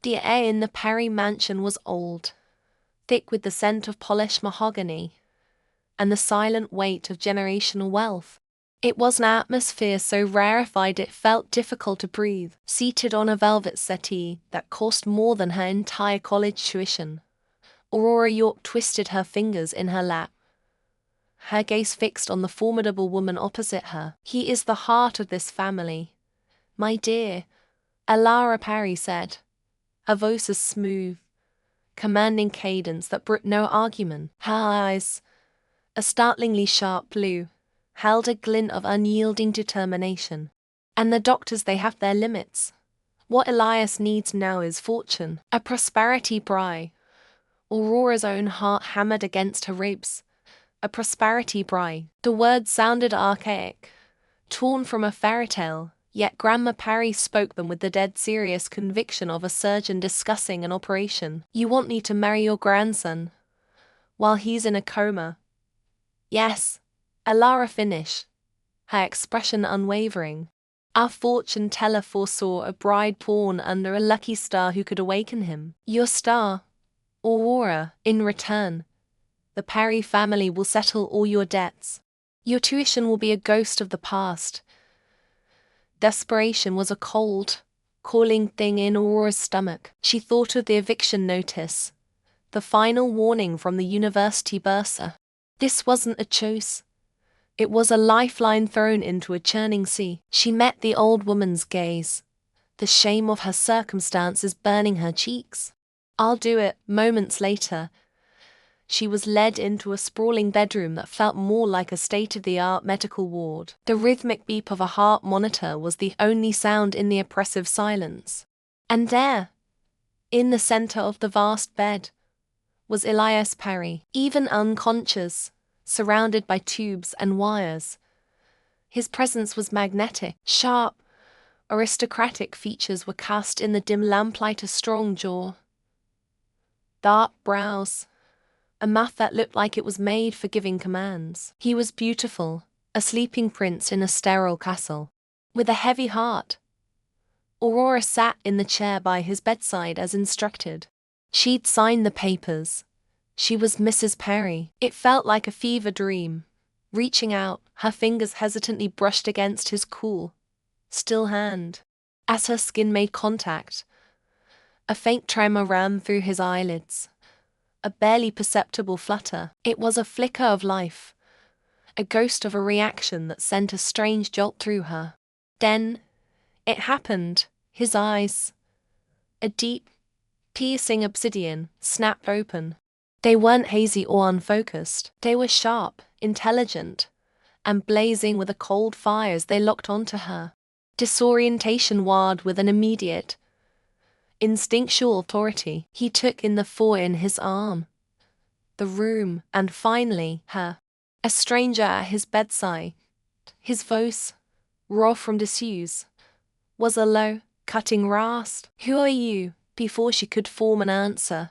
The air in the Perry mansion was old, thick with the scent of polished mahogany and the silent weight of generational wealth. It was an atmosphere so rarefied it felt difficult to breathe. Seated on a velvet settee that cost more than her entire college tuition, Aurora York twisted her fingers in her lap, her gaze fixed on the formidable woman opposite her. "He is the heart of this family, my dear," Alara Perry said, her voice a smooth, commanding cadence that brooked no argument. Her eyes, a startlingly sharp blue, held a glint of unyielding determination. "And the doctors, they have their limits. What Elias needs now is fortune, a prosperity bride." Aurora's own heart hammered against her ribs. A prosperity bride. The words sounded archaic, torn from a fairy tale, yet Grandma Parry spoke them with the dead serious conviction of a surgeon discussing an operation. "You want me to marry your grandson while he's in a coma?" "Yes," Alara finished, her expression unwavering. "Our fortune teller foresaw a bride born under a lucky star who could awaken him. Your star, Aurora. In return, the Perry family will settle all your debts. Your tuition will be a ghost of the past." Desperation was a cold, calling thing in Aurora's stomach. She thought of the eviction notice, the final warning from the university bursar. This wasn't a choice. It was a lifeline thrown into a churning sea. She met the old woman's gaze, the shame of her circumstances burning her cheeks. "I'll do it." Moments later, she was led into a sprawling bedroom that felt more like a state-of-the-art medical ward. The rhythmic beep of a heart monitor was the only sound in the oppressive silence. And there, in the center of the vast bed, was Elias Perry, even unconscious, surrounded by tubes and wires. His presence was magnetic. Sharp, aristocratic features were cast in the dim lamplight, a strong jaw, dark brows, a mouth that looked like it was made for giving commands. He was beautiful, a sleeping prince in a sterile castle. With a heavy heart, Aurora sat in the chair by his bedside as instructed. She'd signed the papers. She was Mrs. Perry. It felt like a fever dream. Reaching out, her fingers hesitantly brushed against his cool, still hand. As her skin made contact, a faint tremor ran through his eyelids, a barely perceptible flutter. It was a flicker of life, a ghost of a reaction that sent a strange jolt through her. Then, it happened. His eyes, a deep, piercing obsidian, snapped open. They weren't hazy or unfocused. They were sharp, intelligent, and blazing with a cold fire as they locked onto her. Disorientation warred with an immediate, instinctual authority. He took in the four in his arm, the room, and finally, her. A stranger at his bedside, his voice, raw from disuse, was a low, cutting rasp. "Who are you?" Before she could form an answer,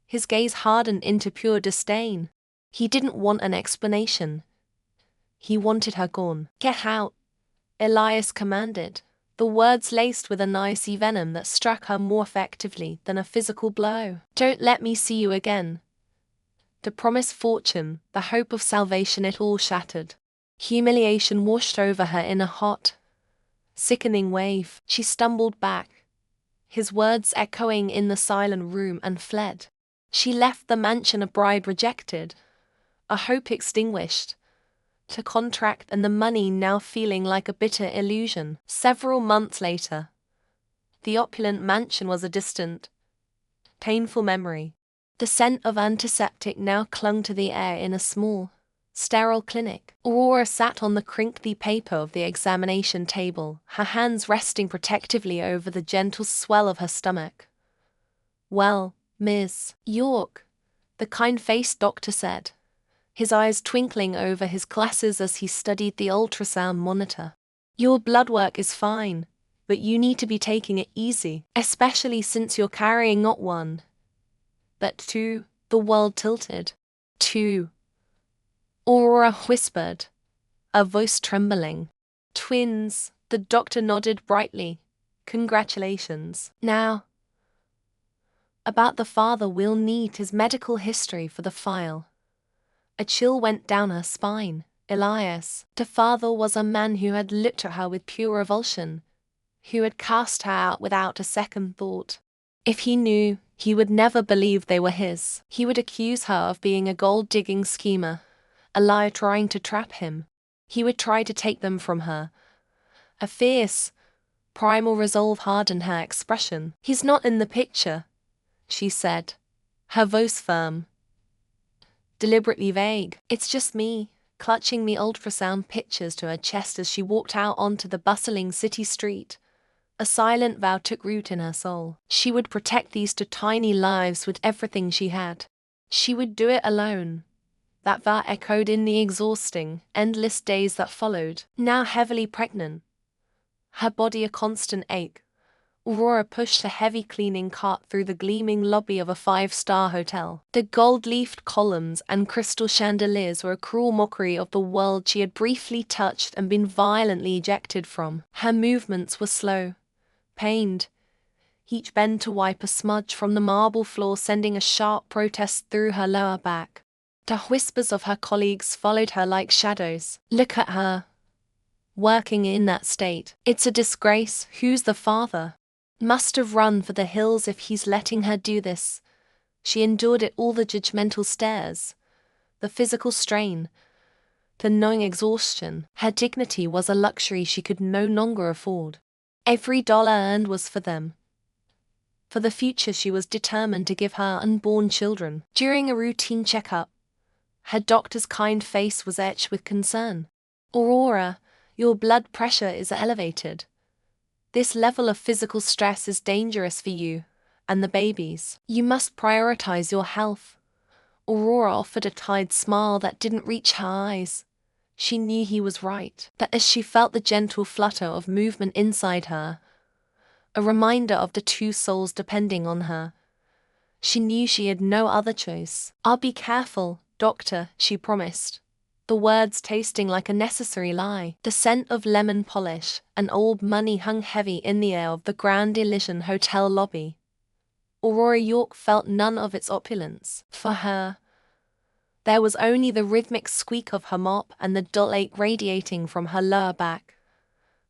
his gaze hardened into pure disdain. He didn't want an explanation. He wanted her gone. "Get out," Elias commanded, the words laced with an icy venom that struck her more effectively than a physical blow. "Don't let me see you again." The promised fortune, the hope of salvation, it all shattered. Humiliation washed over her in a hot, sickening wave. She stumbled back, his words echoing in the silent room, and fled. She left the mansion a bride rejected, a hope extinguished, to contract and the money now feeling like a bitter illusion. Several months later, the opulent mansion was a distant, painful memory. The scent of antiseptic now clung to the air in a small, sterile clinic. Aurora sat on the crinkly paper of the examination table, her hands resting protectively over the gentle swell of her stomach. "Well, Miss York," the kind-faced doctor said, his eyes twinkling over his glasses as he studied the ultrasound monitor. "Your blood work is fine, but you need to be taking it easy, especially since you're carrying not one, but two." The world tilted. "Two," Aurora whispered, her voice trembling. "Twins," the doctor nodded brightly. "Congratulations. Now, About the father, we'll need his medical history for the file. A chill went down her spine. Elias, the father, was a man who had looked at her with pure revulsion, who had cast her out without a second thought. If he knew, he would never believe they were his. He would accuse her of being a gold-digging schemer, a liar trying to trap him. He would try to take them from her. A fierce, primal resolve hardened her expression. "He's not in the picture," she said, her voice firm, deliberately vague. "It's just me," clutching the ultrasound pictures to her chest as she walked out onto the bustling city street. A silent vow took root in her soul. She would protect these two tiny lives with everything she had. She would do it alone. That vow echoed in the exhausting, endless days that followed. Now heavily pregnant, her body a constant ache, Aurora pushed a heavy cleaning cart through the gleaming lobby of a five-star hotel. The gold-leafed columns and crystal chandeliers were a cruel mockery of the world she had briefly touched and been violently ejected from. Her movements were slow, pained, each bend to wipe a smudge from the marble floor sending a sharp protest through her lower back. The whispers of her colleagues followed her like shadows. "Look at her, working in that state. It's a disgrace. Who's the father? Must have run for the hills if he's letting her do this." She endured it all, the judgmental stares, the physical strain, the gnawing exhaustion. Her dignity was a luxury she could no longer afford. Every dollar earned was for them. For the future she was determined to give her unborn children. During a routine checkup, her doctor's kind face was etched with concern. "Aurora, your blood pressure is elevated. This level of physical stress is dangerous for you and the babies. You must prioritize your health." Aurora offered a tired smile that didn't reach her eyes. She knew he was right, but as she felt the gentle flutter of movement inside her, a reminder of the two souls depending on her, she knew she had no other choice. "I'll be careful, doctor," she promised, the words tasting like a necessary lie. The scent of lemon polish and old money hung heavy in the air of the Grand Elysian Hotel lobby. Aurora York felt none of its opulence. For her, there was only the rhythmic squeak of her mop and the dull ache radiating from her lower back,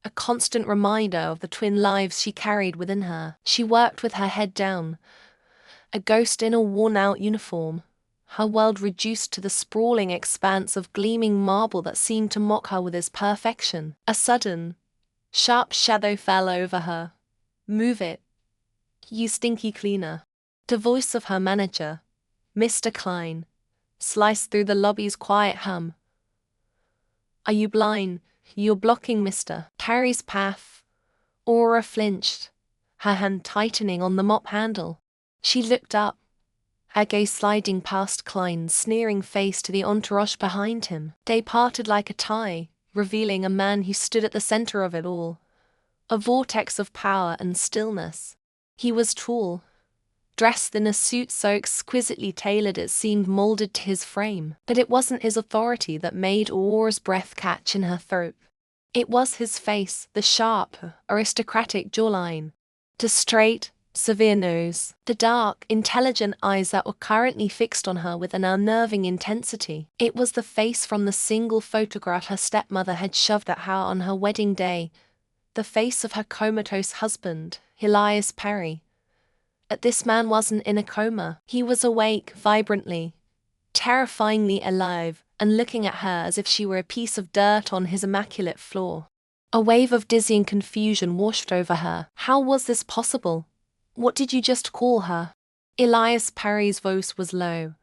a constant reminder of the twin lives she carried within her. She worked with her head down, a ghost in a worn-out uniform, her world reduced to the sprawling expanse of gleaming marble that seemed to mock her with its perfection. A sudden, sharp shadow fell over her. "Move it, you stinky cleaner." The voice of her manager, Mr. Klein, sliced through the lobby's quiet hum. "Are you blind? You're blocking Mr. Carey's path." Aurora flinched, her hand tightening on the mop handle. She looked up, her gaze sliding past Klein's sneering face to the entourage behind him. They parted like a tie, revealing a man who stood at the center of it all, a vortex of power and stillness. He was tall, dressed in a suit so exquisitely tailored it seemed molded to his frame. But it wasn't his authority that made Aurora's breath catch in her throat. It was his face, the sharp, aristocratic jawline, the straight, severe nose, the dark, intelligent eyes that were currently fixed on her with an unnerving intensity. It was the face from the single photograph her stepmother had shoved at her on her wedding day, the face of her comatose husband, Elias Perry. But this man wasn't in a coma. He was awake, vibrantly, terrifyingly alive, and looking at her as if she were a piece of dirt on his immaculate floor. A wave of dizzying confusion washed over her. How was this possible? What did you just call her? Elias Perry's voice was low,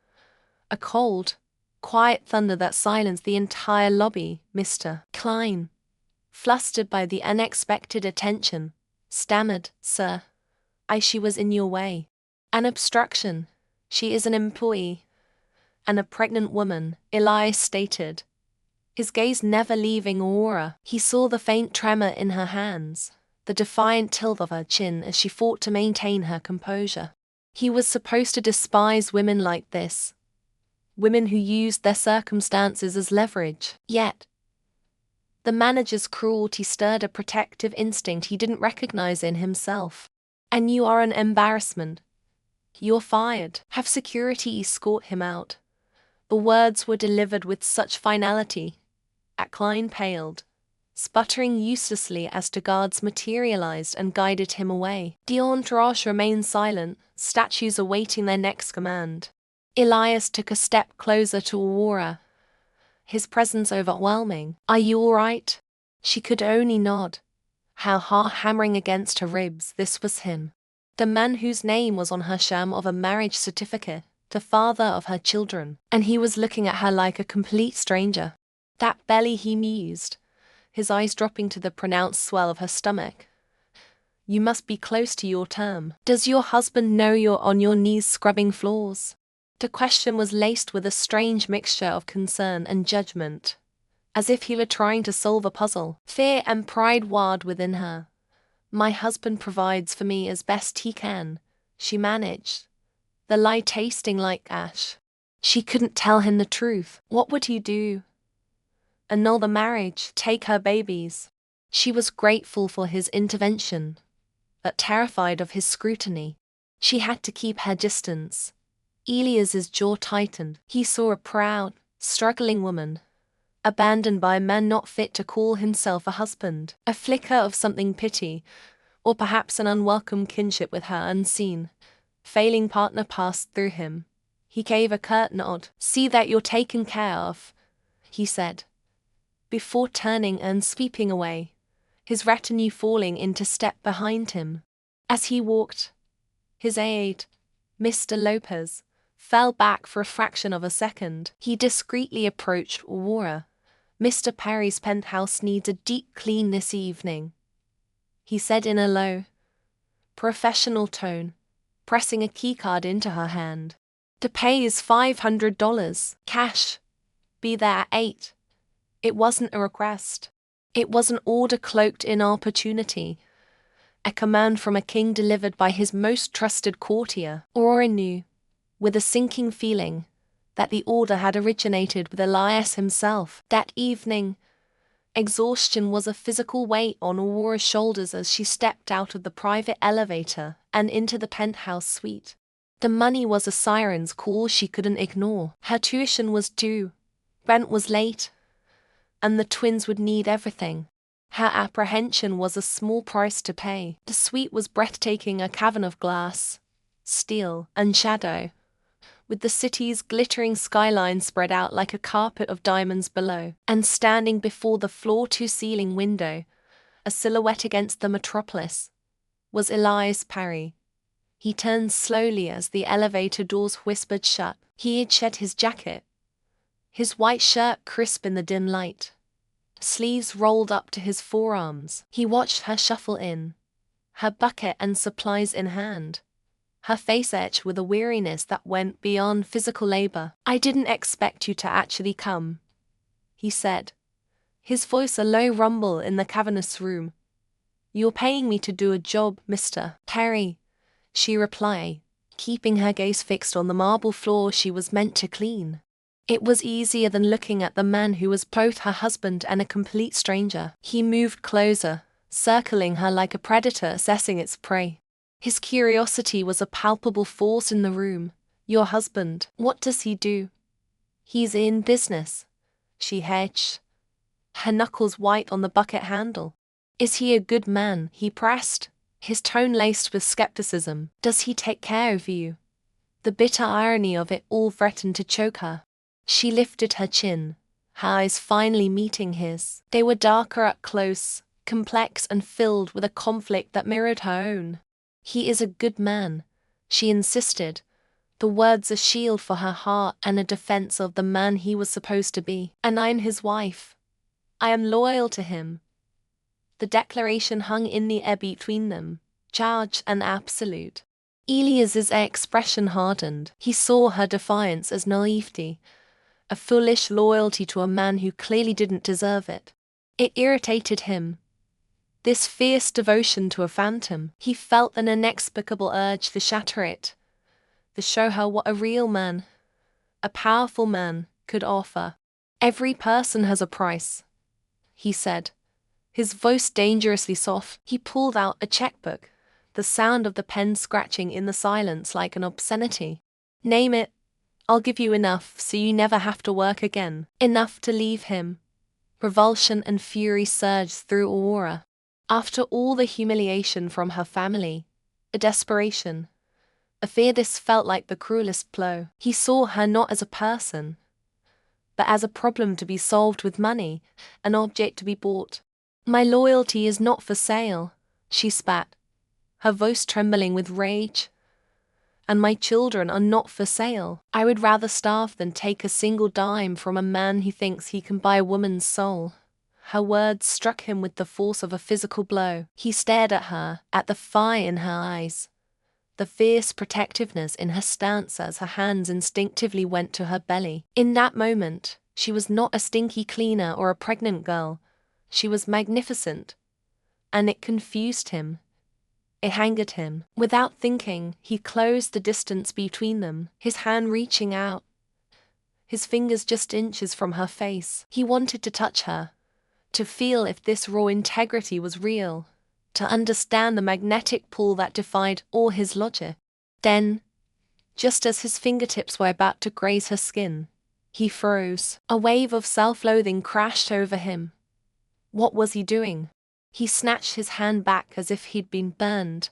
a cold, quiet thunder that silenced the entire lobby. "Mr. Klein," flustered by the unexpected attention, stammered, "Sir, she was in your way." "An obstruction. She is an employee and a pregnant woman," Elias stated, his gaze never leaving Aurora. He saw the faint tremor in her hands, the defiant tilt of her chin as she fought to maintain her composure. He was supposed to despise women like this, women who used their circumstances as leverage. Yet, the manager's cruelty stirred a protective instinct he didn't recognize in himself. "And you are an embarrassment," "You're fired." Have security escort him out. The words were delivered with such finality. Klein paled, sputtering uselessly as the guards materialized and guided him away. The entourage remained silent, statues awaiting their next command. Elias took a step closer to Aurora, his presence overwhelming. "Are you all right?" She could only nod, her heart hammering against her ribs. This was him. The man whose name was on her sham of a marriage certificate, the father of her children, and he was looking at her like a complete stranger. That belly, he mused, his eyes dropping to the pronounced swell of her stomach. "You must be close to your term. Does your husband know you're on your knees scrubbing floors?" The question was laced with a strange mixture of concern and judgment, as if he were trying to solve a puzzle. Fear and pride warred within her. "My husband provides for me as best he can," she managed, the lie tasting like ash. She couldn't tell him the truth. What would he do? Annul the marriage, take her babies? She was grateful for his intervention, but terrified of his scrutiny. She had to keep her distance. Elias's jaw tightened. He saw a proud, struggling woman, abandoned by a man not fit to call himself a husband. A flicker of something pity, or perhaps an unwelcome kinship with her unseen, failing partner passed through him. He gave a curt nod. "See that you're taken care of," he said, before turning and sweeping away, his retinue falling into step behind him. As he walked, his aide, Mr. Lopez, fell back for a fraction of a second. He discreetly approached Aurora. "Mr. Perry's penthouse needs a deep clean this evening," he said in a low, professional tone, pressing a keycard into her hand. "The pay is $500, cash. Be there at 8. It wasn't a request. It was an order cloaked in opportunity, a command from a king delivered by his most trusted courtier. Aurora knew, with a sinking feeling, that the order had originated with Elias himself. That evening, exhaustion was a physical weight on Aurora's shoulders as she stepped out of the private elevator and into the penthouse suite. The money was a siren's call she couldn't ignore. Her tuition was due, rent was late, and the twins would need everything. Her apprehension was a small price to pay. The suite was breathtaking, a cavern of glass, steel, and shadow, with the city's glittering skyline spread out like a carpet of diamonds below. And standing before the floor-to-ceiling window, a silhouette against the metropolis, was Elias Perry. He turned slowly as the elevator doors whispered shut. He had shed his jacket, his white shirt crisp in the dim light, sleeves rolled up to his forearms. He watched her shuffle in, her bucket and supplies in hand, her face etched with a weariness that went beyond physical labor. "I didn't expect you to actually come," he said, his voice a low rumble in the cavernous room. "You're paying me to do a job, Mr. Perry," she replied, keeping her gaze fixed on the marble floor she was meant to clean. It was easier than looking at the man who was both her husband and a complete stranger. He moved closer, circling her like a predator assessing its prey. His curiosity was a palpable force in the room. "Your husband, what does he do?" "He's in business," she hedged, her knuckles white on the bucket handle. "Is he a good man?" he pressed, his tone laced with skepticism. "Does he take care of you?" The bitter irony of it all threatened to choke her. She lifted her chin, her eyes finally meeting his. They were darker up close, complex and filled with a conflict that mirrored her own. "He is a good man," she insisted, the words a shield for her heart and a defense of the man he was supposed to be. "And I'm his wife. I am loyal to him." The declaration hung in the air between them, charged and absolute. Elias's expression hardened. He saw her defiance as naivety, a foolish loyalty to a man who clearly didn't deserve it. It irritated him. This fierce devotion to a phantom. He felt an inexplicable urge to shatter it, to show her what a real man, a powerful man, could offer. "Every person has a price," he said, his voice dangerously soft. He pulled out a checkbook, the sound of the pen scratching in the silence like an obscenity. Name it. I'll give you enough so you never have to work again. Enough to leave him. Revulsion and fury surged through Aurora. After all the humiliation from her family, a desperation, a fear, this felt like the cruelest blow. He saw her not as a person, but as a problem to be solved with money, an object to be bought. My loyalty is not for sale, she spat, her voice trembling with rage. And my children are not for sale. I would rather starve than take a single dime from a man who thinks he can buy a woman's soul. Her words struck him with the force of a physical blow. He stared at her, at the fire in her eyes, the fierce protectiveness in her stance as her hands instinctively went to her belly. In that moment, she was not a stinky cleaner or a pregnant girl. She was magnificent. And it confused him. It angered him. Without thinking, he closed the distance between them, his hand reaching out, his fingers just inches from her face. He wanted to touch her, to feel if this raw integrity was real, to understand the magnetic pull that defied all his logic. Then, just as his fingertips were about to graze her skin, he froze. A wave of self-loathing crashed over him. What was he doing? He snatched his hand back as if he'd been burned,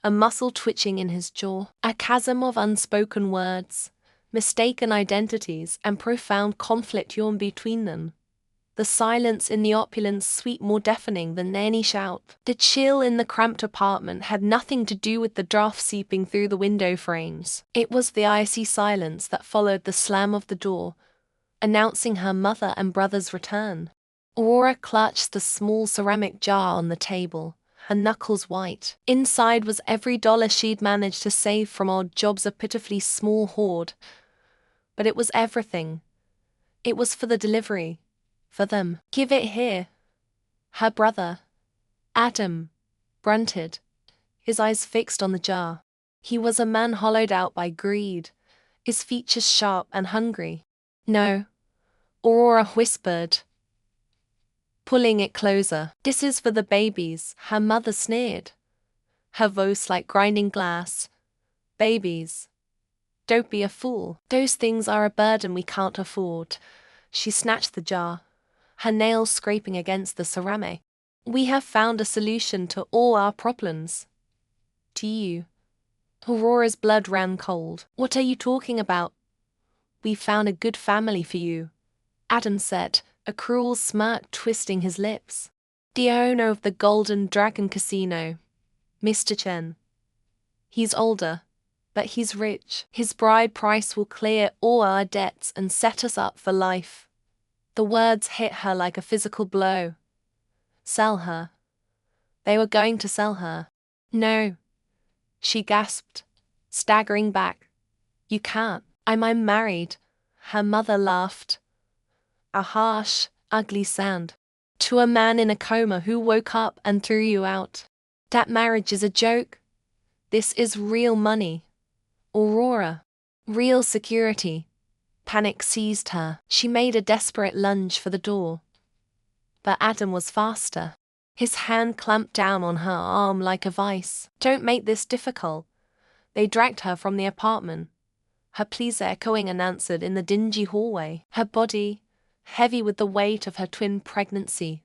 a muscle twitching in his jaw. A chasm of unspoken words, mistaken identities, and profound conflict yawned between them. The silence in the opulence suite more deafening than any shout. The chill in the cramped apartment had nothing to do with the draft seeping through the window frames. It was the icy silence that followed the slam of the door, announcing her mother and brother's return. Aurora clutched the small ceramic jar on the table, her knuckles white. Inside was every dollar she'd managed to save from odd jobs, a pitifully small hoard. But it was everything. It was for the delivery. For them. Give it here. Her brother, Adam, grunted, his eyes fixed on the jar. He was a man hollowed out by greed, his features sharp and hungry. No, Aurora whispered, pulling it closer. This is for the babies, her mother sneered, her voice like grinding glass. Babies. Don't be a fool. Those things are a burden we can't afford. She snatched the jar, her nails scraping against the ceramic. We have found a solution to all our problems. To you. Aurora's blood ran cold. What are you talking about? We found a good family for you, Adam said, a cruel smirk twisting his lips. The owner of the Golden Dragon Casino, Mr. Chen. He's older, but he's rich. His bride price will clear all our debts and set us up for life. The words hit her like a physical blow. Sell her. They were going to sell her. No, she gasped, staggering back. You can't. I'm married. Her mother laughed. A harsh, ugly sound. To a man in a coma who woke up and threw you out. That marriage is a joke. This is real money. Aurora. Real security. Panic seized her. She made a desperate lunge for the door. But Adam was faster. His hand clamped down on her arm like a vice. Don't make this difficult. They dragged her from the apartment, her pleas echoing unanswered in the dingy hallway. Her body, heavy with the weight of her twin pregnancy,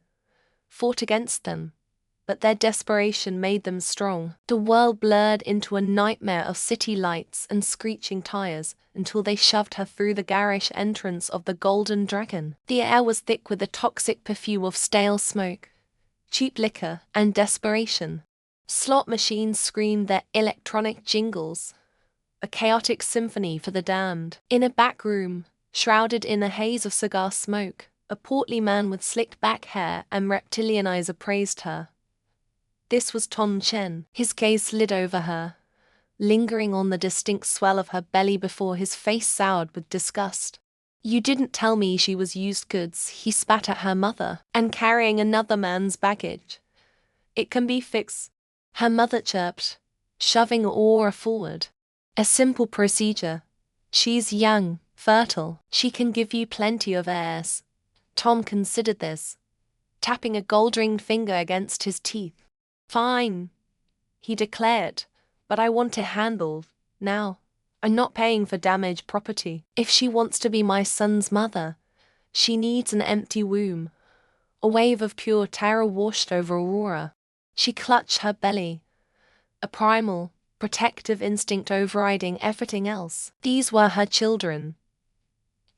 fought against them, but their desperation made them strong. The world blurred into a nightmare of city lights and screeching tires until they shoved her through the garish entrance of the Golden Dragon. The air was thick with the toxic perfume of stale smoke, cheap liquor, and desperation. Slot machines screamed their electronic jingles, a chaotic symphony for the damned. In a back room, shrouded in a haze of cigar smoke, a portly man with slicked back hair and reptilian eyes appraised her. This was Ton Chen. His gaze slid over her, lingering on the distinct swell of her belly before his face soured with disgust. You didn't tell me she was used goods, he spat at her mother, and carrying another man's baggage. It can be fixed, her mother chirped, shoving Aurora forward. A simple procedure. She's young, fertile. She can give you plenty of heirs. Tom considered this, tapping a gold-ringed finger against his teeth. Fine. he declared, but I want it handled, now. I'm not paying for damaged property. If she wants to be my son's mother, she needs an empty womb. A wave of pure terror washed over Aurora. She clutched her belly, a primal, protective instinct overriding everything else. These were her children.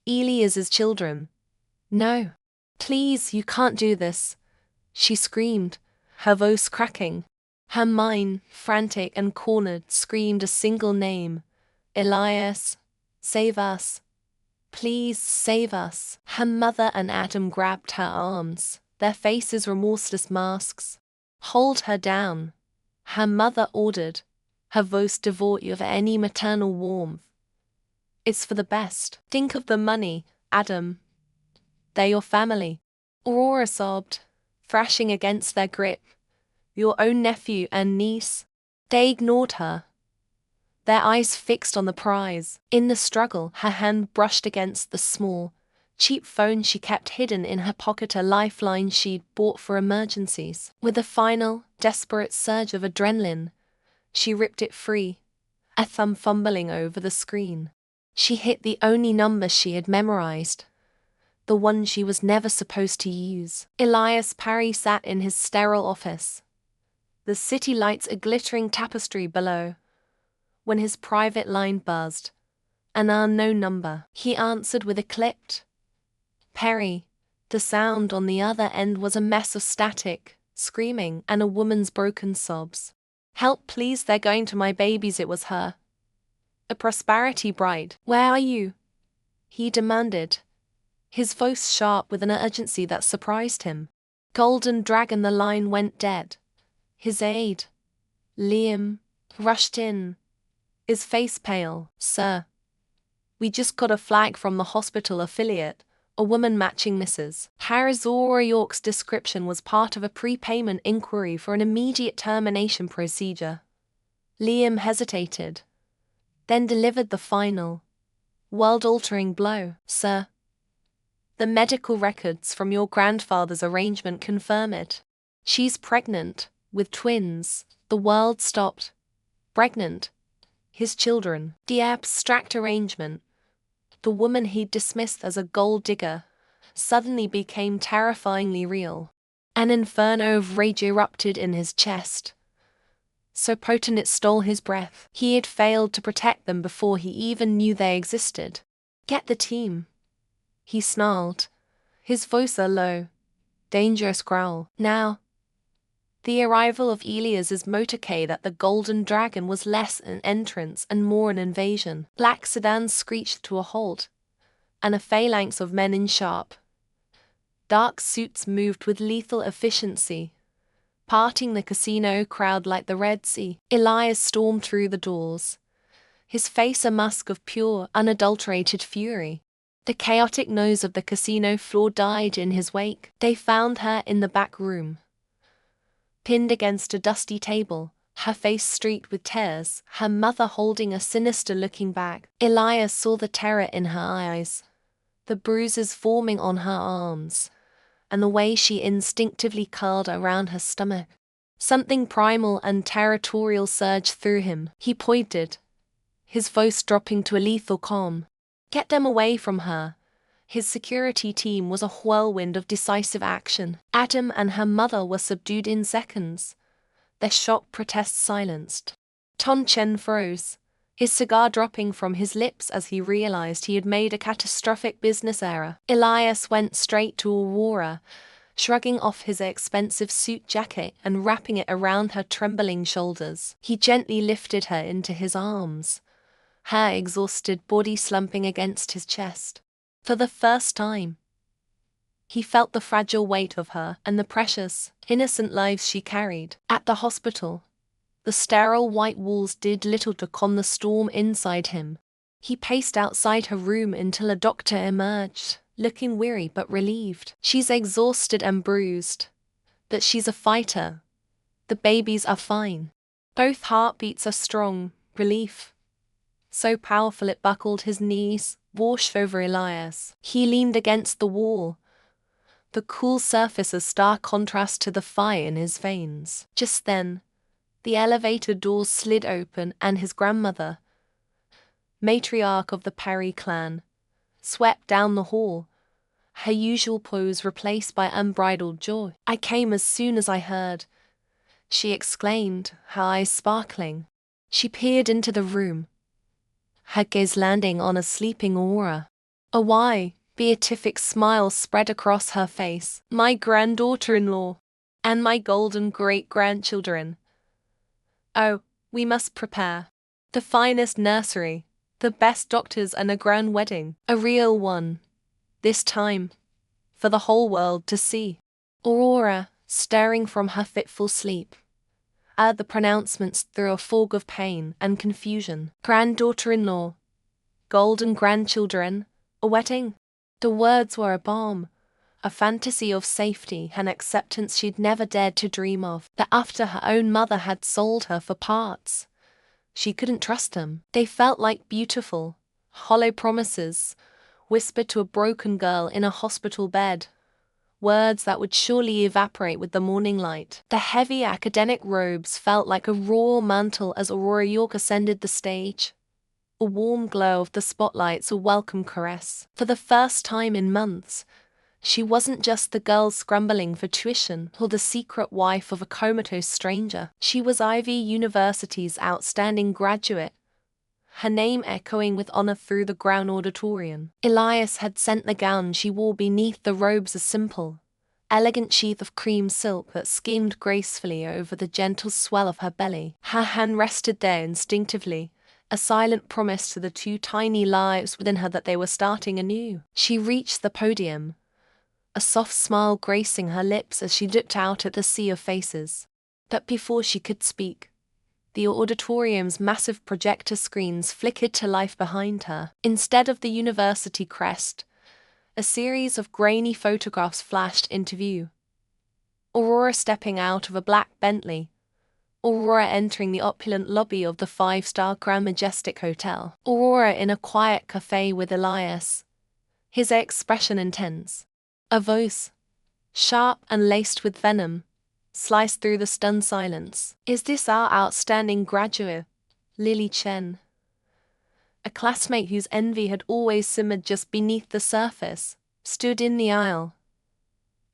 Elias's children. No. Please, you can't do this, she screamed, her voice cracking. Her mind, frantic and cornered, screamed a single name. Elias, save us. Please save us. Her mother and Adam grabbed her arms, their faces remorseless masks. Hold her down, her mother ordered, her voice devoid of any maternal warmth. It's for the best. Think of the money, Adam. They're your family. Aurora sobbed, thrashing against their grip. Your own nephew and niece. They ignored her, their eyes fixed on the prize. In the struggle, her hand brushed against the small, cheap phone she kept hidden in her pocket, a lifeline she'd bought for emergencies. With a final, desperate surge of adrenaline, she ripped it free, a thumb fumbling over the screen. She hit the only number she had memorized, the one she was never supposed to use. Elias Parry sat in his sterile office, the city lights a glittering tapestry below, when his private line buzzed. An unknown number. He answered with a clipped Perry. The sound on the other end was a mess of static, screaming, and a woman's broken sobs. Help please, they're going to my babies. It was her. A prosperity bride. Where are you? He demanded, his voice sharp with an urgency that surprised him. Golden Dragon. The line went dead. His aide, Liam, rushed in, his face pale. Sir, we just got a flag from the hospital affiliate, a woman matching Mrs. Harazora York's description was part of a prepayment inquiry for an immediate termination procedure. Liam hesitated, then delivered the final, world-altering blow. Sir, the medical records from your grandfather's arrangement confirm it. She's pregnant, with twins. The world stopped. Pregnant. His children. The abstract arrangement, the woman he'd dismissed as a gold digger, suddenly became terrifyingly real. An inferno of rage erupted in his chest, so potent it stole his breath. He had failed to protect them before he even knew they existed. Get the team, he snarled, his voice a low, dangerous growl. Now. The arrival of Elias's motorcade at the Golden Dragon was less an entrance and more an invasion. Black sedans screeched to a halt, and a phalanx of men in sharp, dark suits moved with lethal efficiency, parting the casino crowd like the Red Sea. Elias stormed through the doors, his face a mask of pure, unadulterated fury. The chaotic noise of the casino floor died in his wake. They found her in the back room, pinned against a dusty table, her face streaked with tears, her mother holding a sinister-looking bag. Elias saw the terror in her eyes, the bruises forming on her arms, and the way she instinctively curled around her stomach. Something primal and territorial surged through him. He pointed, his voice dropping to a lethal calm. Get them away from her. His security team was a whirlwind of decisive action. Adam and her mother were subdued in seconds, their shocked protests silenced. Ton Chen froze, his cigar dropping from his lips as he realized he had made a catastrophic business error. Elias went straight to Aurora, shrugging off his expensive suit jacket and wrapping it around her trembling shoulders. He gently lifted her into his arms, her exhausted body slumping against his chest. For the first time, he felt the fragile weight of her and the precious, innocent lives she carried. At the hospital, the sterile white walls did little to calm the storm inside him. He paced outside her room until a doctor emerged, looking weary but relieved. She's exhausted and bruised, but she's a fighter. The babies are fine. Both heartbeats are strong. Relief, so powerful it buckled his knees, washed over Elias. He leaned against the wall, the cool surface a stark contrast to the fire in his veins. Just then, The elevator doors slid open and his grandmother, matriarch of the Perry clan, swept down the hall, her usual pose replaced by unbridled joy. "I came as soon as I heard," she exclaimed, her eyes sparkling. She peered into the room, her gaze landing on a sleeping Aurora. A wide, beatific smile spread across her face. "My granddaughter-in-law, and my golden great-grandchildren. Oh, we must prepare. The finest nursery, the best doctors, and a grand wedding. A real one. This time, for the whole world to see." Aurora, stirring from her fitful sleep, uttered the pronouncements through a fog of pain and confusion. "Granddaughter-in-law, golden grandchildren, a wedding." The words were a balm, a fantasy of safety and acceptance she'd never dared to dream of. That after her own mother had sold her for parts, she couldn't trust them. They felt like beautiful, hollow promises, whispered to a broken girl in a hospital bed. Words that would surely evaporate with the morning light. The heavy academic robes felt like a royal mantle as Aurora York ascended the stage. A warm glow of the spotlights, a welcome caress. For the first time in months, she wasn't just the girl scrambling for tuition or the secret wife of a comatose stranger. She was Ivy University's outstanding graduate, her name echoing with honor through the ground auditorium. Elias had sent the gown she wore beneath the robes, a simple, elegant sheath of cream silk that skimmed gracefully over the gentle swell of her belly. Her hand rested there instinctively, a silent promise to the two tiny lives within her that they were starting anew. She reached the podium, a soft smile gracing her lips as she looked out at the sea of faces. But before she could speak, the auditorium's massive projector screens flickered to life behind her. Instead of the university crest, a series of grainy photographs flashed into view. Aurora stepping out of a black Bentley. Aurora entering the opulent lobby of the five-star Grand Majestic Hotel. Aurora in a quiet cafe with Elias, his expression intense. A voice, sharp and laced with venom, sliced through the stunned silence. "Is this our outstanding graduate, Lily Chen?" A classmate whose envy had always simmered just beneath the surface stood in the aisle,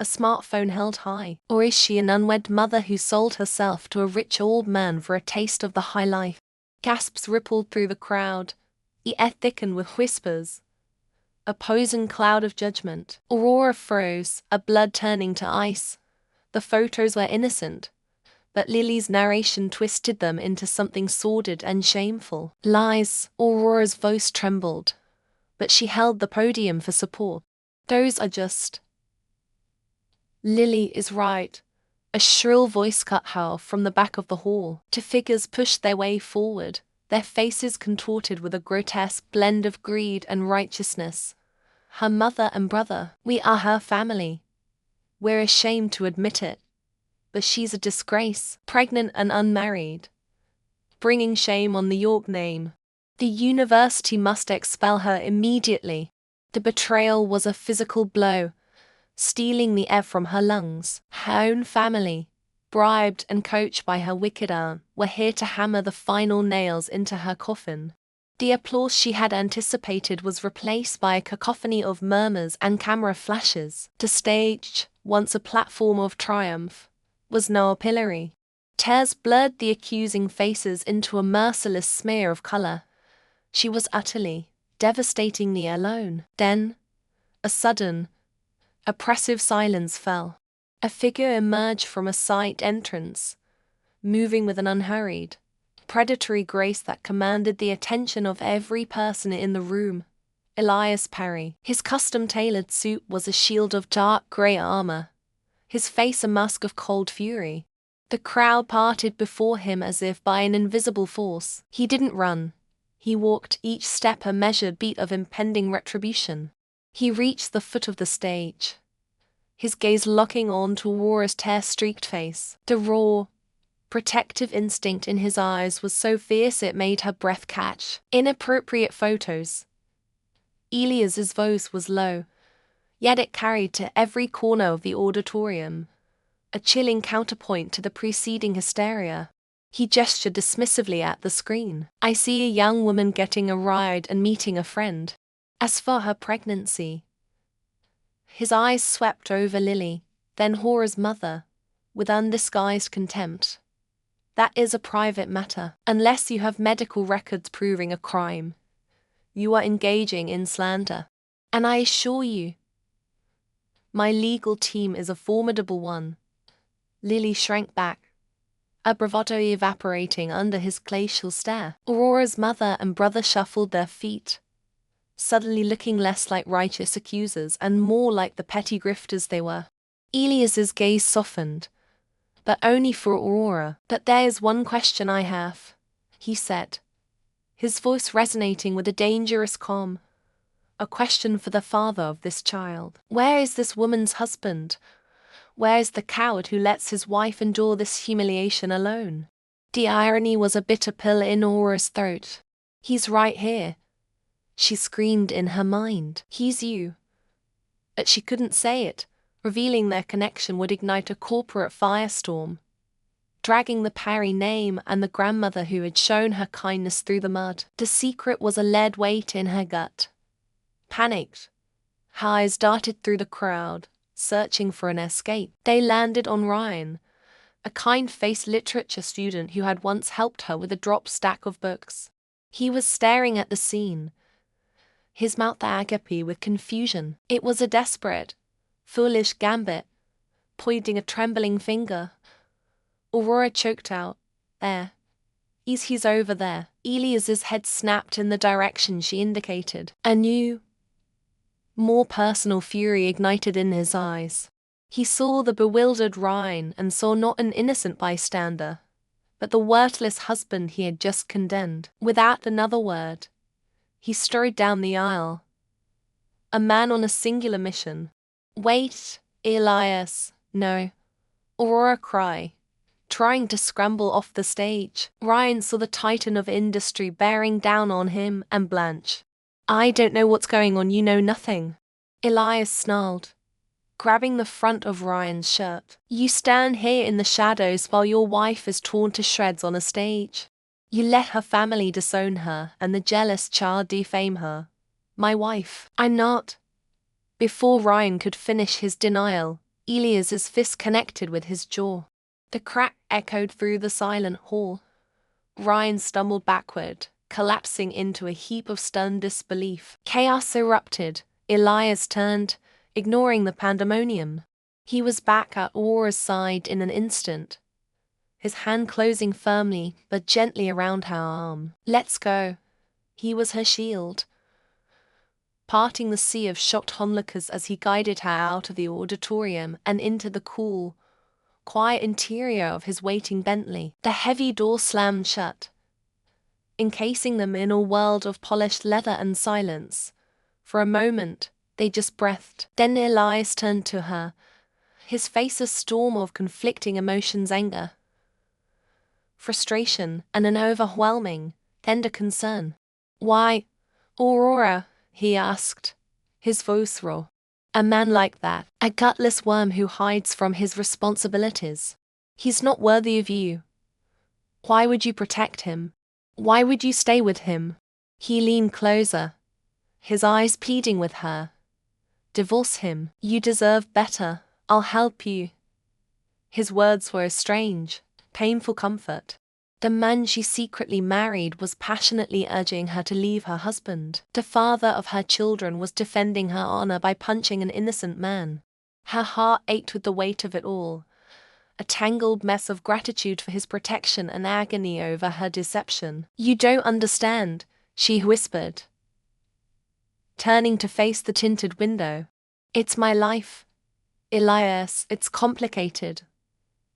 a smartphone held high. "Or is she an unwed mother who sold herself to a rich old man for a taste of the high life?" Gasps rippled through the crowd, the air thickened with whispers, a posing cloud of judgment. Aurora froze, her blood turning to ice. The photos were innocent, but Lily's narration twisted them into something sordid and shameful. "Lies," Aurora's voice trembled, but she held the podium for support. "Those are just..." "Lily is right," a shrill voice cut her off from the back of the hall. Two figures pushed their way forward, their faces contorted with a grotesque blend of greed and righteousness. "Her mother and brother. We are her family. We're ashamed to admit it, but she's a disgrace, pregnant and unmarried, bringing shame on the York name. The university must expel her immediately." The betrayal was a physical blow, stealing the air from her lungs. Her own family, bribed and coached by her wicked aunt, were here to hammer the final nails into her coffin. The applause she had anticipated was replaced by a cacophony of murmurs and camera flashes. The stage, once a platform of triumph, was now a pillory. Tears blurred the accusing faces into a merciless smear of color. She was utterly, devastatingly alone. Then, a sudden, oppressive silence fell. A figure emerged from a side entrance, moving with an unhurried, predatory grace that commanded the attention of every person in the room. Elias Perry. His custom-tailored suit was a shield of dark gray armor, his face a mask of cold fury. The crowd parted before him as if by an invisible force. He didn't run. He walked, each step a measured beat of impending retribution. He reached the foot of the stage, his gaze locking on to Aurora's tear-streaked face. The raw, protective instinct in his eyes was so fierce it made her breath catch. Inappropriate photos. Elias's voice was low, yet it carried to every corner of the auditorium, a chilling counterpoint to the preceding hysteria. He gestured dismissively at the screen. I see a young woman getting a ride and meeting a friend. As for her pregnancy. His eyes swept over Lily, then Hora's mother, with undisguised contempt. That is a private matter. Unless you have medical records proving a crime, you are engaging in slander. And I assure you, my legal team is a formidable one. Lily shrank back, a bravado evaporating under his glacial stare. Aurora's mother and brother shuffled their feet, suddenly looking less like righteous accusers and more like the petty grifters they were. Elias's gaze softened, but only for Aurora. But there is one question I have, he said, his voice resonating with a dangerous calm. A question for the father of this child. Where is this woman's husband? Where is the coward who lets his wife endure this humiliation alone? The irony was a bitter pill in Aurora's throat. He's right here, she screamed in her mind. He's you. But she couldn't say it. Revealing their connection would ignite a corporate firestorm, dragging the Parry name and the grandmother who had shown her kindness through the mud. The secret was a lead weight in her gut. Panicked, her eyes darted through the crowd, searching for an escape. They landed on Ryan, a kind-faced literature student who had once helped her with a drop stack of books. He was staring at the scene, his mouth agape with confusion. It was a desperate, foolish gambit, pointing a trembling finger. Aurora choked out, There. He's over there. Elias's head snapped in the direction she indicated. A new, more personal fury ignited in his eyes. He saw the bewildered Ryan and saw not an innocent bystander, but the worthless husband he had just condemned. Without another word, he strode down the aisle, a man on a singular mission. Wait, Elias, no, Aurora cried, trying to scramble off the stage. Ryan saw the titan of industry bearing down on him and Blanche. I don't know what's going on, you know nothing. Elias snarled, grabbing the front of Ryan's shirt. You stand here in the shadows while your wife is torn to shreds on a stage. You let her family disown her and the jealous child defame her. My wife. I'm not. Before Ryan could finish his denial, Elias's fist connected with his jaw. The crack echoed through the silent hall. Ryan stumbled backward, collapsing into a heap of stunned disbelief. Chaos erupted. Elias turned, ignoring the pandemonium. He was back at Aurora's side in an instant, his hand closing firmly but gently around her arm. Let's go. He was her shield, parting the sea of shocked onlookers as he guided her out of the auditorium and into the cool, quiet interior of his waiting Bentley. The heavy door slammed shut, encasing them in a world of polished leather and silence. For a moment, they just breathed. Then Elias turned to her, his face a storm of conflicting emotions: anger, frustration, and an overwhelming, tender concern. Why, Aurora? He asked, his voice raw. A man like that, a gutless worm who hides from his responsibilities. He's not worthy of you. Why would you protect him? Why would you stay with him? He leaned closer, his eyes pleading with her. Divorce him. You deserve better. I'll help you. His words were a strange, painful comfort. The man she secretly married was passionately urging her to leave her husband. The father of her children was defending her honor by punching an innocent man. Her heart ached with the weight of it all, a tangled mess of gratitude for his protection and agony over her deception. You don't understand, she whispered, turning to face the tinted window. It's my life, Elias. It's complicated.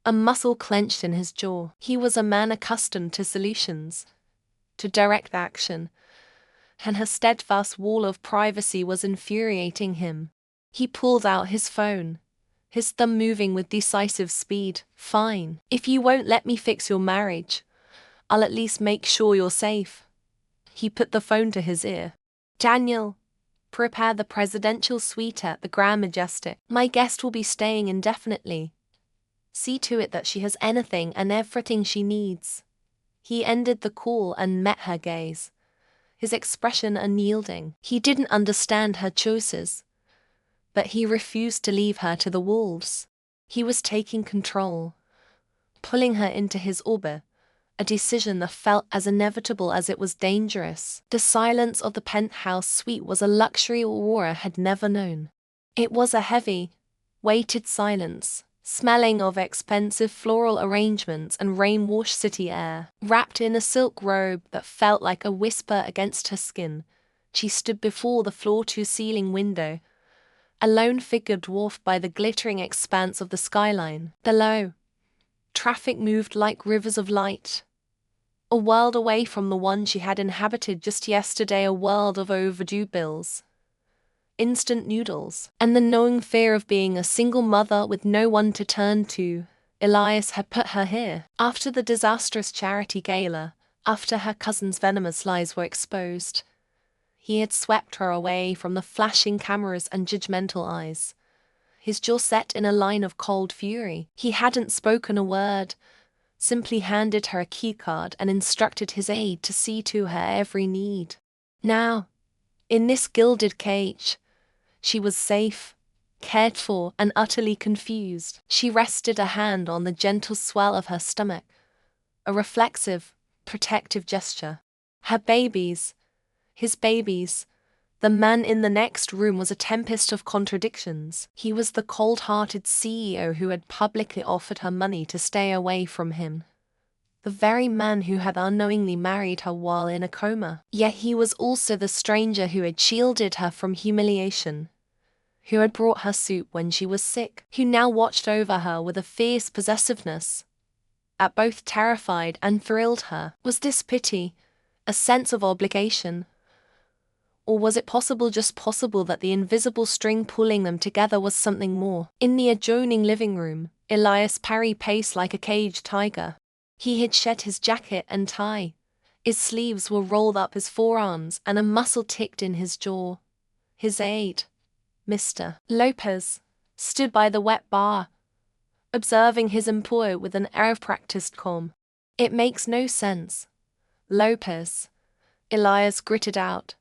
A muscle clenched in his jaw. He was a man accustomed to solutions, to direct action, and her steadfast wall of privacy was infuriating him. He pulled out his phone, his thumb moving with decisive speed. Fine. If you won't let me fix your marriage, I'll at least make sure you're safe. He put the phone to his ear. Daniel, prepare the presidential suite at the Grand Majestic. My guest will be staying indefinitely. See to it that she has anything and everything she needs. He ended the call and met her gaze, his expression unyielding. He didn't understand her choices, but he refused to leave her to the wolves. He was taking control, pulling her into his orbit, a decision that felt as inevitable as it was dangerous. The silence of the penthouse suite was a luxury Aurora had never known. It was a heavy, weighted silence, smelling of expensive floral arrangements and rain-washed city air. Wrapped in a silk robe that felt like a whisper against her skin, she stood before the floor-to-ceiling window, a lone figure dwarfed by the glittering expanse of the skyline. Below, traffic moved like rivers of light, a world away from the one she had inhabited just yesterday, a world of overdue bills, instant noodles, and the gnawing fear of being a single mother with no one to turn to. Elias had put her here. After the disastrous charity gala, after her cousin's venomous lies were exposed, he had swept her away from the flashing cameras and judgmental eyes, his jaw set in a line of cold fury. He hadn't spoken a word, simply handed her a keycard and instructed his aide to see to her every need. Now, in this gilded cage, she was safe, cared for, and utterly confused. She rested a hand on the gentle swell of her stomach, a reflexive, protective gesture. Her babies, his babies. The man in the next room was a tempest of contradictions. He was the cold-hearted CEO who had publicly offered her money to stay away from him, the very man who had unknowingly married her while in a coma. Yet he was also the stranger who had shielded her from humiliation, who had brought her soup when she was sick, who now watched over her with a fierce possessiveness that both terrified and thrilled her. Was this pity, a sense of obligation? Or was it possible, just possible, that the invisible string pulling them together was something more? In the adjoining living room, Elias Parry paced like a caged tiger. He had shed his jacket and tie. His sleeves were rolled up his forearms and a muscle ticked in his jaw. His aide, Mr. Lopez, stood by the wet bar, observing his employer with an air of practiced calm. "It makes no sense, Lopez," Elias gritted out,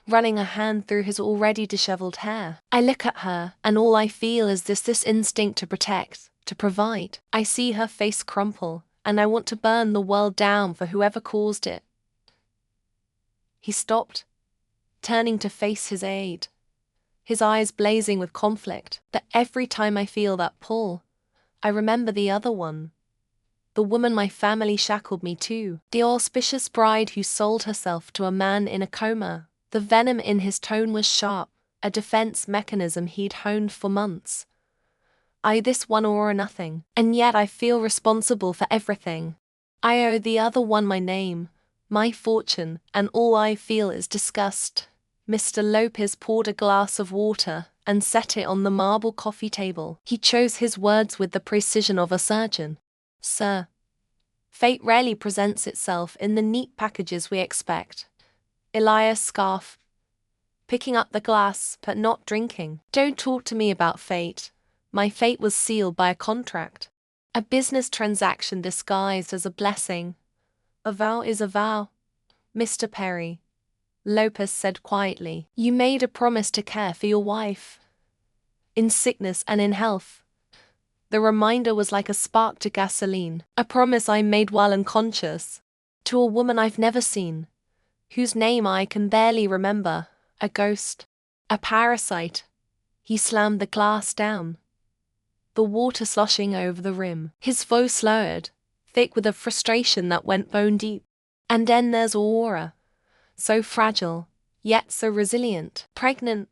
running a hand through his already disheveled hair. "I look at her, and all I feel is this instinct to protect, to provide. I see her face crumple, and I want to burn the world down for whoever caused it." He stopped, turning to face his aide, his eyes blazing with conflict. "But every time I feel that pull, I remember the other one. The woman my family shackled me to, the auspicious bride who sold herself to a man in a coma." The venom in his tone was sharp, a defense mechanism he'd honed for months. "I this one or nothing, and yet I feel responsible for everything. I owe the other one my name, my fortune, and all I feel is disgust." Mr. Lopez poured a glass of water and set it on the marble coffee table. He chose his words with the precision of a surgeon. "Sir, fate rarely presents itself in the neat packages we expect." Elias scoffed, picking up the glass but not drinking. "Don't talk to me about fate. My fate was sealed by a contract. A business transaction disguised as a blessing. A vow is a vow, Mr. Perry," Lopez said quietly. "You made a promise to care for your wife, in sickness and in health." The reminder was like a spark to gasoline. "A promise I made while unconscious, to a woman I've never seen, whose name I can barely remember, a ghost, a parasite." He slammed the glass down, the water sloshing over the rim. His voice lowered, thick with a frustration that went bone deep. "And then there's Aurora, so fragile, yet so resilient. Pregnant,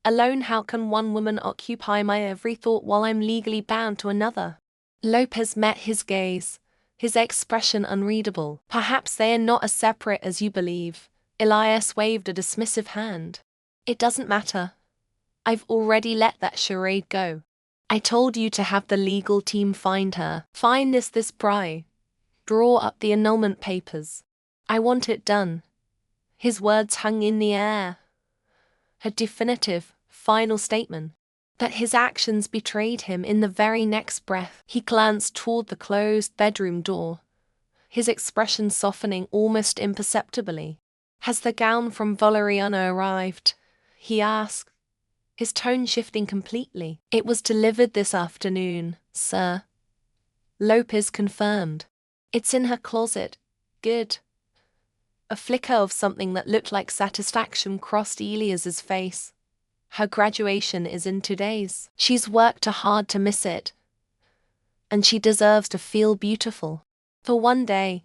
alone, how can one woman occupy my every thought while I'm legally bound to another?" Lopez met his gaze, his expression unreadable. "Perhaps they are not as separate as you believe." Elias waved a dismissive hand. "It doesn't matter. I've already let that charade go. I told you to have the legal team find her. Find this bride. Draw up the annulment papers. I want it done." His words hung in the air, a definitive, final statement. But his actions betrayed him in the very next breath. He glanced toward the closed bedroom door, his expression softening almost imperceptibly. "Has the gown from Valeriano arrived?" he asked, his tone shifting completely. "It was delivered this afternoon, sir," Lopez confirmed. "It's in her closet." "Good." A flicker of something that looked like satisfaction crossed Elias's face. "Her graduation is in 2 days. She's worked hard to miss it. And she deserves to feel beautiful. For one day,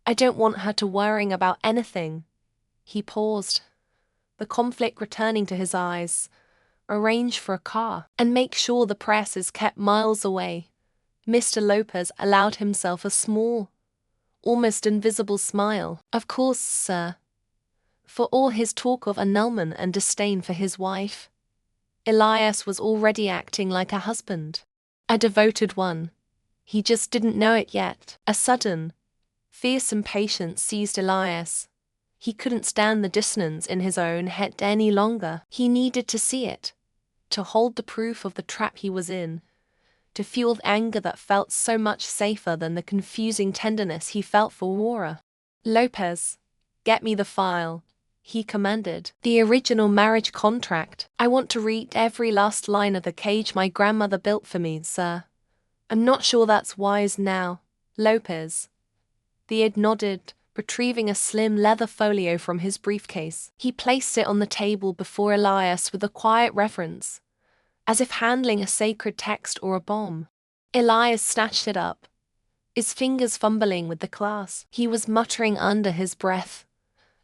I don't want her to worrying about anything." He paused, the conflict returning to his eyes. "Arrange for a car, and make sure the press is kept miles away." Mr. Lopez allowed himself a small, almost invisible smile. "Of course, sir." For all his talk of annulment and disdain for his wife, Elias was already acting like a husband. A devoted one. He just didn't know it yet. A sudden, fierce impatience seized Elias. He couldn't stand the dissonance in his own head any longer. He needed to see it, to hold the proof of the trap he was in, to fuel the anger that felt so much safer than the confusing tenderness he felt for Aurora. "Lopez, get me the file," he commanded. "The original marriage contract. I want to read every last line of the cage my grandmother built for me, sir." "I'm not sure that's wise now, Lopez." The aide nodded, retrieving a slim leather folio from his briefcase. He placed it on the table before Elias with a quiet reverence, as if handling a sacred text or a bomb. Elias snatched it up, his fingers fumbling with the clasp. He was muttering under his breath,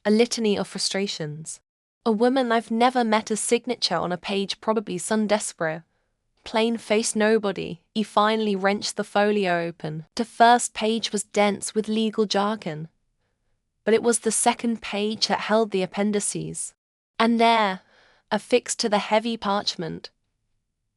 a litany of frustrations. "A woman I've never met, a signature on a page, probably some desperate, plain-faced nobody." He finally wrenched the folio open. The first page was dense with legal jargon, but it was the second page that held the appendices. And there, affixed to the heavy parchment,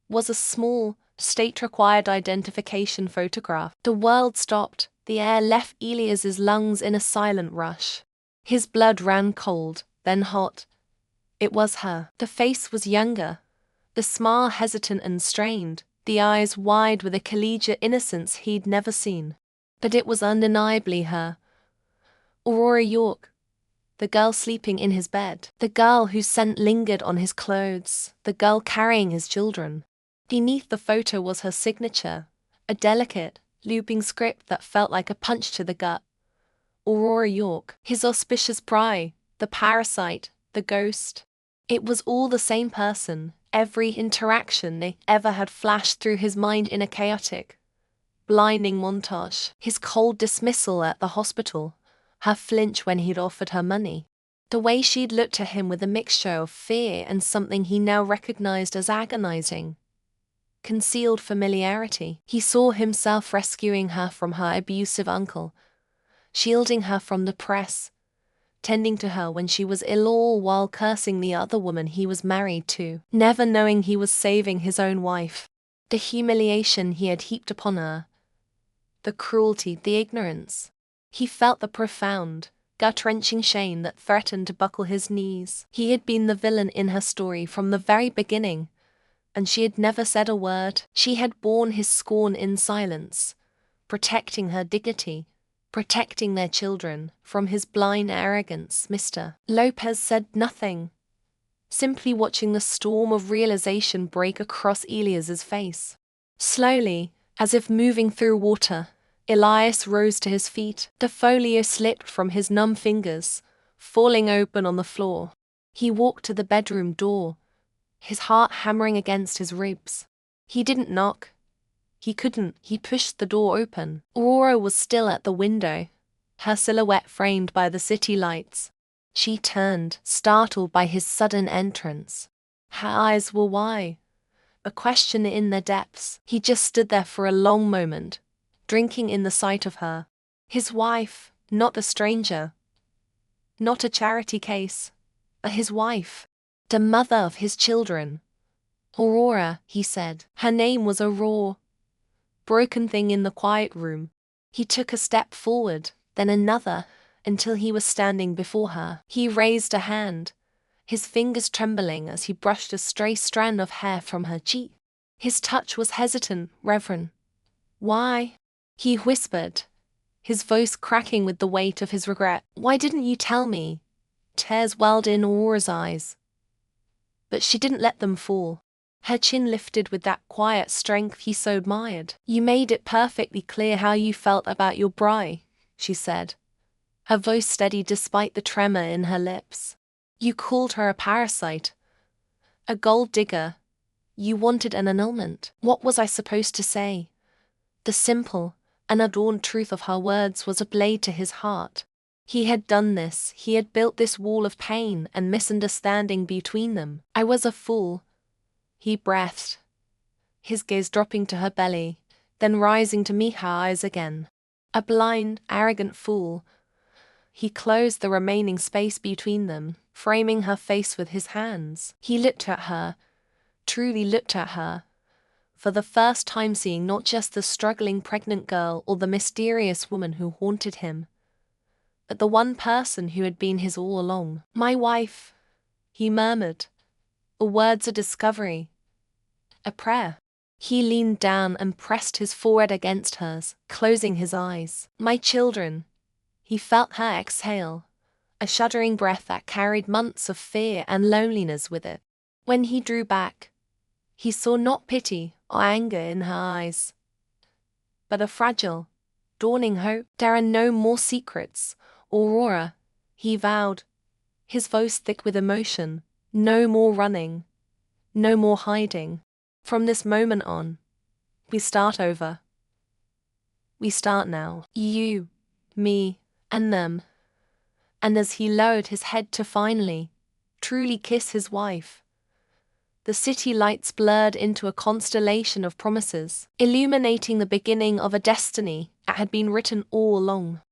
was a small, state-required identification photograph. The world stopped. The air left Elias's lungs in a silent rush. His blood ran cold, then hot. It was her. The face was younger, the smile hesitant and strained, the eyes wide with a collegiate innocence he'd never seen. But it was undeniably her. Aurora York, the girl sleeping in his bed, the girl whose scent lingered on his clothes, the girl carrying his children. Beneath the photo was her signature, a delicate, looping script that felt like a punch to the gut. Aurora York, his auspicious pride, the parasite, the ghost. It was all the same person. Every interaction they ever had flashed through his mind in a chaotic, blinding montage. His cold dismissal at the hospital, her flinch when he'd offered her money, the way she'd looked at him with a mixture of fear and something he now recognized as agonizing, concealed familiarity. He saw himself rescuing her from her abusive uncle, shielding her from the press, tending to her when she was ill, all while cursing the other woman he was married to, never knowing he was saving his own wife. The humiliation he had heaped upon her, the cruelty, the ignorance. He felt the profound, gut-wrenching shame that threatened to buckle his knees. He had been the villain in her story from the very beginning, and she had never said a word. She had borne his scorn in silence, protecting her dignity, protecting their children from his blind arrogance. Mr. Lopez said nothing, simply watching the storm of realization break across Elias's face. Slowly, as if moving through water, Elias rose to his feet. The folio slipped from his numb fingers, falling open on the floor. He walked to the bedroom door, his heart hammering against his ribs. He didn't knock. He couldn't. He pushed the door open. Aurora was still at the window, her silhouette framed by the city lights. She turned, startled by his sudden entrance. Her eyes were wide, a question in their depths. He just stood there for a long moment, drinking in the sight of her. His wife, not the stranger. Not a charity case, but his wife, the mother of his children. Aurora, he said. Her name was a raw, broken thing in the quiet room. He took a step forward, then another, until he was standing before her. He raised a hand, his fingers trembling as he brushed a stray strand of hair from her cheek. His touch was hesitant, reverent. "Why?" he whispered, his voice cracking with the weight of his regret. "Why didn't you tell me?" Tears welled in Aurora's eyes. But she didn't let them fall. Her chin lifted with that quiet strength he so admired. "You made it perfectly clear how you felt about your bride," she said, her voice steady despite the tremor in her lips. "You called her a parasite, a gold digger. You wanted an annulment. What was I supposed to say?" The simple, unadorned truth of her words was a blade to his heart. He had done this, he had built this wall of pain and misunderstanding between them. "I was a fool," he breathed, his gaze dropping to her belly, then rising to meet her eyes again. "A blind, arrogant fool." He closed the remaining space between them, framing her face with his hands. He looked at her, truly looked at her, for the first time seeing not just the struggling pregnant girl or the mysterious woman who haunted him, but the one person who had been his all along. "My wife," he murmured, words of discovery, a prayer. He leaned down and pressed his forehead against hers, closing his eyes. "My children." He felt her exhale, a shuddering breath that carried months of fear and loneliness with it. When he drew back, he saw not pity or anger in her eyes, but a fragile, dawning hope. "There are no more secrets, Aurora," he vowed, his voice thick with emotion. "No more running, no more hiding. From this moment on, we start over. We start now. You, me, and them." And as he lowered his head to finally, truly kiss his wife, the city lights blurred into a constellation of promises, illuminating the beginning of a destiny that had been written all along.